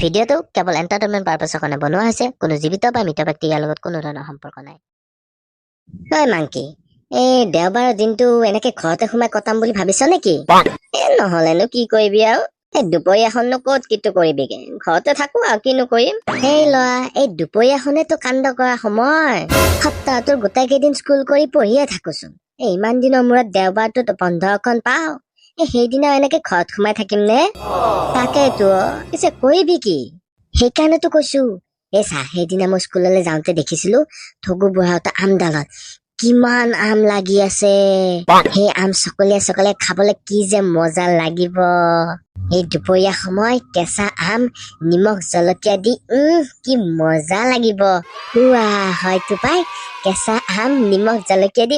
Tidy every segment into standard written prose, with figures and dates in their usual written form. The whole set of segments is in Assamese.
ভিডিঅ'টো কেৱল এণ্টাৰটেইনমেণ্ট পাৰপাছৰ কাৰণে বনোৱা হৈছে, কোনো জীৱিত বা মৃত ব্যক্তি ইয়াৰ লগত কোনো ধৰণৰ সম্পৰ্ক নাই। ঐ মাংকি, এই দেওবাৰৰ দিনটো এনেকে ঘৰতে সোমাই কটাম বুলি ভাবিছ নেকি? নহলেনো কি কৰিবি আৰু, এই দুপৰীয়াখননো ক'ত কিটো কৰিবিগে, ঘৰতে থাকো আৰু কিনো কৰিম। সেই ল'ৰা, এই দুপৰীয়াখনেতো কাণ্ড কৰা সময়। সপ্তাহটোৰ গোটেই কেইদিন স্কুল কৰি পঢ়িয়ে থাকোচোন, এই ইমান দিনৰ মূৰত দেওবাৰটোত বন্ধ এখন পাওঁ, সেইদিনা এনেকে ঘৰত সোমাই থাকিম নে? তাকেতো পিছে কৰিবি কি? সেইকাৰণেতো কৈছো, এই চা, সেইদিনা মই স্কুললৈ যাওঁতে দেখিছিলো ঠগু বুঢ়াহঁতৰ আমডালত কিমান আম লাগি আছে। সেই আম চকলিয়াই চকলিয়াই খাবলৈ কি যে মজা লাগিব। এই দুপৰীয়া সময় কেঁচা আম নিমখ জলকীয়া দি কি মজা লাগিব। হয়তো পাই, কেঁচা আম নিমখ জলকীয়া দি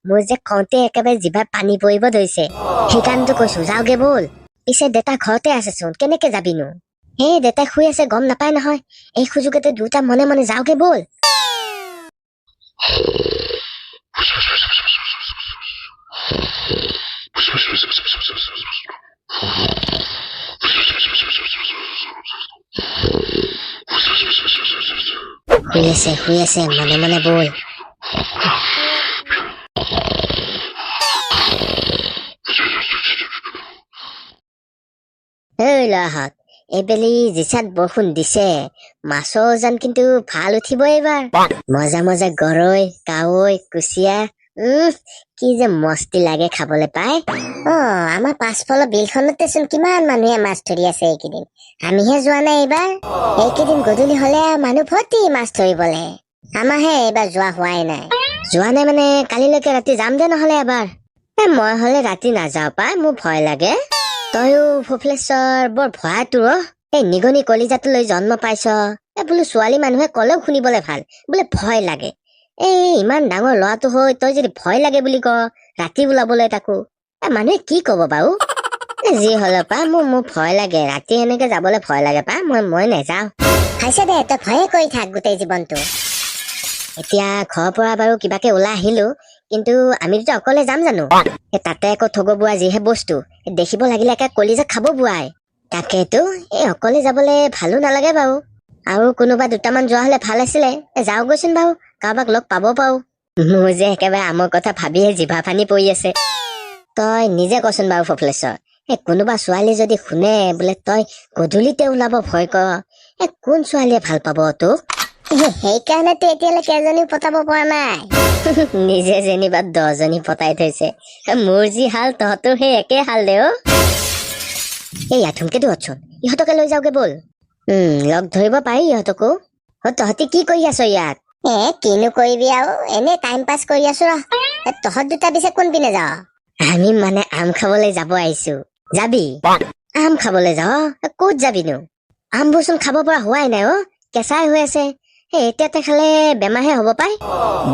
মোৰ যে কওঁতে একেবাৰে জিভাত পানী পৰিব ধৰিছে। সেইকাৰণেতো কৈছো যাওগে বল। পিছে দেতা ঘৰতে আছেচোন, কেনেকে যাবিনো? এই দেতাই শুই আছে, গম নাপায় নহয়। এই সুযোগতে দুটা মনে মনে যাওগে বল। শুই আছে মনে মনে বল। এই ল'ৰাহঁত, এইবেলি জিচাত বৰষুণ দিছে, মাছৰ ওজন কিন্তু ভাল উঠিব এইবাৰ। মজা মজা গৰৈ, কাৱৈ, কুচিয়া, কি যে মস্তি লাগে খাবলৈ পাই। আমাৰ পাছফালৰ বিলখনতেচোন কিমান মানুহে মাছ ধৰি আছে এইকেইদিন, আমিহে যোৱা নাই এইবাৰ। এইকেইদিন গধূলি হলে মানুহ ভৰ্তি মাছ ধৰিবলে, আমাৰহে এইবাৰ যোৱা হোৱাই নাই। যোৱা নাই মানে কালিলৈকে ৰাতি যাম দে নহলে এবাৰ। মই হলে ৰাতি নাযাও পাই, মোৰ ভয় লাগে। তয়ো ফুফলেশ্বৰ বৰ ভয় তোৰ। এই নিগনি কলিজাটো লৈ জন্ম পাইছ, বোলো ছোৱালী মানুহে কলেও শুনিবলে ভাল, বোলে ভয় লাগে। এই ইমান ডাঙৰ ল'ৰাটো হৈ তই যদি ভয় লাগে বুলি ক, ৰাতি ওলাবলৈ তাকো, মানুহে কি কব বাৰু? যি হলেও পা মোৰ ভয় লাগে, ৰাতি এনেকে যাবলৈ ভয় লাগে পা, মই নেযাও। খাইছে দে, তই ভয়ে কৰি থাক গোটেই জীৱনটো। এতিয়া ঘৰৰ পৰা বাৰু কিবাকে ওলাই আহিলো, কিন্তু আমি দুটা অকলে যাম জানো? তাতে আকৌ ঠগু বুঢ়া যিহে বস্তু, দেখিব লাগিলে একে কলিজা খাব বুঢ়াই। তাকেতো এই অকলে যাবলে ভালো নালাগে বাৰু, আৰু কোনোবা দুটামান যোৱা হলে ভাল আছিলে। যাওগৈচোন বাৰু, কাৰোবাক লগ পাব পাৰো। মোৰ যে একেবাৰে আমৰ কথা ভাবিহে জিভা পানী পৰি আছে। তই নিজে কচোন বাৰু ফুফলেশ্বৰ, কোনোবা ছোৱালী যদি শুনে বোলে তই গধূলিতে ওলাব ভয় কৰ, কোন ছোৱালীয়ে ভাল পাব তোক? সেইকাৰণেতো এতিয়ালৈকে এজনীও পতাব পৰা নাই। নিজে যেনিবা 10জনী পতাই থৈছে, মোৰ যি হাল তহঁতৰ সেই একে হাল দে। এই আথুমকেতো অচোন, ইহঁতকে লৈ যাওগে বল। লগ ধৰিব পাৰি ইহঁতকো। তহঁতি কি কৰি আছ ইয়াত? কিনো কৰিবি আৰু, এনে টাইম পাছ কৰি আছো ৰ। তহঁত দুটা পিছে কোন পিনে যাও? আমি মানে আম খাবলৈ যাব আহিছো। যাবি? আম খাবলৈ যাও? ক'ত যাবিনো? আমবোৰচোন খাব পৰা হোৱাই নাই, কেঁচাই হৈ আছে। এতিয়াতে খালে বেমাৰহে হব পাই।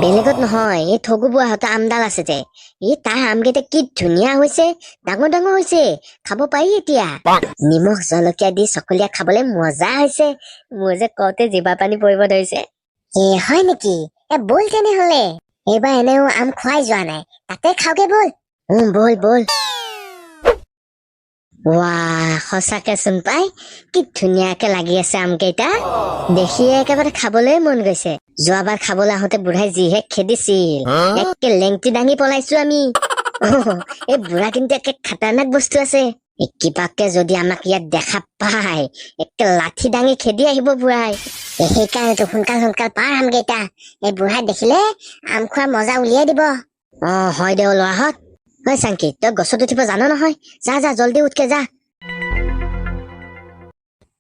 বেলেগত নহয়, এই ঠগু বুঢ়াহঁতৰ আমডাল আছে যে, তাৰ আমকেইটা কি ধুনীয়া হৈছে, ডাঙৰ ডাঙৰ হৈছে, খাব পাৰি এতিয়া। নিমখ জলকীয়া দি চকলীয়া খাবলৈ মজা হৈছে। মোৰ যে কওঁতে জিভা পানী পৰিব ধৰিছে। হয় নেকি? বল তেনেহলে, এইবাৰ এনেও আম খোৱাই যোৱা নাই, তাতে খাওগে বল। বল বল। সঁচাকে চোন পাই, কি ধুনীয়াকে লাগি আছে আমকেইটা, দেখিয়ে একেবাৰে খাবলৈ মন গৈছে। যোৱাবাৰ খাবলৈ আহোতে বুঢ়াই যিহে খেদিছিল, একে লেংটি দাঙি পলাইছো আমি। এই বুঢ়া কিন্তু একে খাতাৰনাক বস্তু আছে। কিবাকে যদি আমাক ইয়াত দেখা পাই, একে লাঠি দাঙি খেদি আহিব বুঢ়াই। সেইকাৰণেতো সোনকাল পাৰ আমকেইটা, এই বুঢ়াই দেখিলে আম খোৱাৰ মজা উলিয়াই দিব। হয় দে ল'ৰাহঁত। চাংকি, তই গছত উঠিব জান নহয়, যা জল্দি উঠকে যা।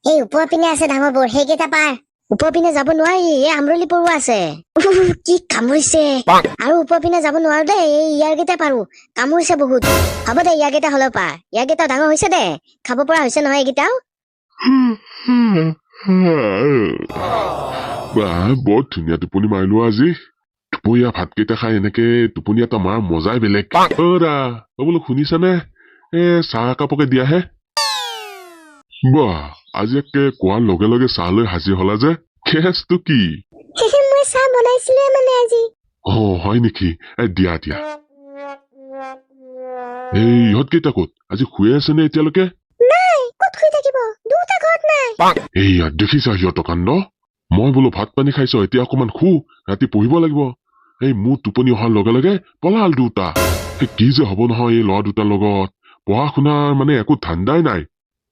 এই ওপৰ পিনে আছে ডাঙৰ বোৰ, সেইকেইটা পাৰ। ওপৰ পিনে যাব নোৱাৰি, এই আমৰলি পৰুৱা আছে। কি কামুৰিছে। আৰু ওপৰ পিনে যাব নোৱাৰো দেই, এই ইয়াৰ কেইটা পাৰো, কামুৰিছে বহুত। হ'ব দে, ইয়াৰ কেইটা হলেও পাৰ, ইয়াৰ কেইটা ডাঙৰ হৈছে দে, খাব পৰা হৈছে নহয় এইকেইটাও। বৰ ধুনীয়া টোপনি মাৰিলো আজি। দুপৰীয়া ভাতকেইটা খাই এনেকে টোপনি এটা মাৰ মজাই বেলেগ। বোলো শুনিছানে, চাহ একাপকে দিয়াহে। বাহ, আজি একে কোৱাৰ লগে লগে চাহ লৈ হাজিৰ হলা যে, কেছটো কি? মই চাহ বনাইছিলো মানে আজি। হয় নেকি? দিয়া। ইহঁত কেইটা ক'ত? আজি শুয়ে আছে নে এতিয়ালৈকে? নাই, ক'ত শুই থাকিব, দুটা ঘৰত নাই। এইয়া দেখিছা সিহঁতৰ কাণ্ড মই বোলো ভাত পানী খাইছ এতিয়া অকমান শু ৰাতি পঢ়িব লাগিব এই মোৰ টোপনি অহাৰ লগে লগে পলাল দুটা কি যে হব নহয় এই ল'ৰা দুটাৰ লগত পঢ়া শুনাৰ মানে একো ধান্দাই নাই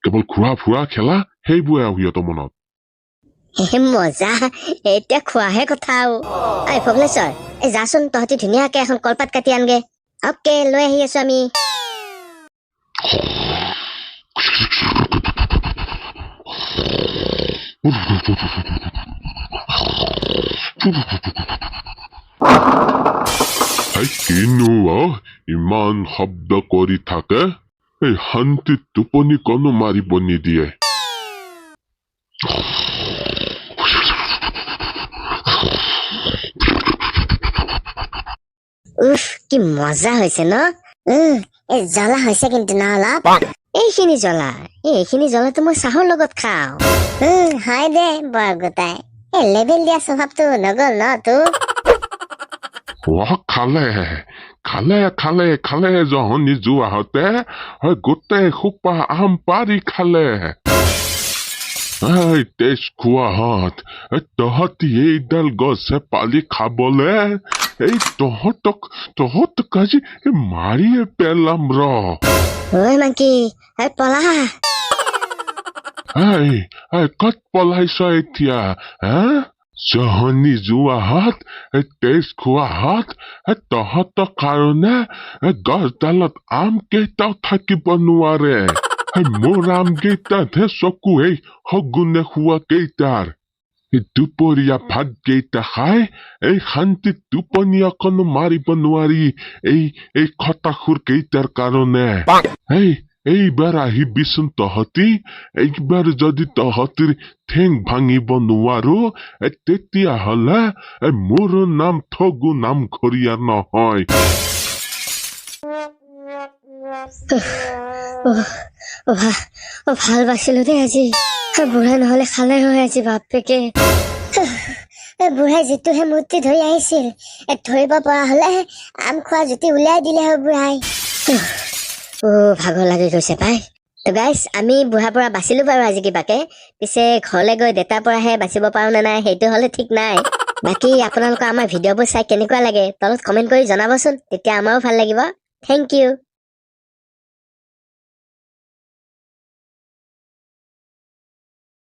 কেৱল ঘূৰা ফুৰা খেলা সেইবোৰে আৰু সিহঁতৰ মনত মজা এতিয়া খোৱাহে কথা আৰু ভৱেশ্বৰ এই যাচোন তহঁতি ধুনীয়াকে এখন কলপাত কাটি আনগে অকে লৈ আহি আছো আমি কিনো ইমান শব্দ কৰি থাকে এই শান্তিত টোপনি কণো মাৰিব নিদিয়ে উফ কি মজা হৈছে ন এই জ্বলা হৈছে কিন্তু ন অলপ এইখিনি জ্বলাটো মই চাহৰ লগত খাওঁ হয় দে বৰ গোটাই এই লেবেল দিয়া স্বভাৱটো নগল ন তোৰ খালে খালে খালে খালে জহনি যোৱাহঁতে গোটেই সোপা আম পাৰি খালে তেজ খোৱাহঁত তহঁতি এইডাল গছে পালি খাবলে এই তহঁতক আজি মাৰিয়ে পেলাম ঐ মাংকি পলা কত পলাইছ এতিয়া জহনি যোৱাহঁত তেজ খোৱাহঁত তহঁতৰ কাৰণে গছডালত আম কেইটাও থাকিব নোৱাৰে মোৰ আম কেইটাতহে চকু এই সগুনে খোৱা কেইটাৰ দুপৰীয়া ভাত কেইটা খাই এই শান্তিত টোপনি অকণো মাৰিব নোৱাৰি এই খটাসুৰ কেইটাৰ কাৰণে এইবাৰ আহিবিচোন তহঁতি এইবাৰ যদি তহঁতিৰ ঠেং ভাঙিব নোৱাৰো তেতিয়াহলে মোৰ নাম ঠগু নামঘৰীয়া নহয় ভাল বাচিলো দেই আজি বুঢ়া নহলে খালে হয় আজি বাপেকে বুঢ়াই যিটোহে মূৰ্তি ধৰি আহিছিল ধৰিব পৰা হলে আম খোৱা জুতি উলিয়াই দিলে হয় বুঢ়াই ভাগৰ লাগি গৈছে পাই গাইছ আমি বুঢ়াৰ পৰা বাচিলো বাৰু আজি কিবাকে পিছে ঘৰলৈ গৈ দেতাৰ পৰাহে বাচিব পাৰো নে নাই সেইটো হলে ঠিক নাই বাকী আপোনালোকৰ আমাৰ ভিডিঅ'বোৰ চাই কেনেকুৱা লাগে তলত কমেণ্ট কৰি জনাবচোন তেতিয়া আমাৰো ভাল লাগিব থেংক ইউ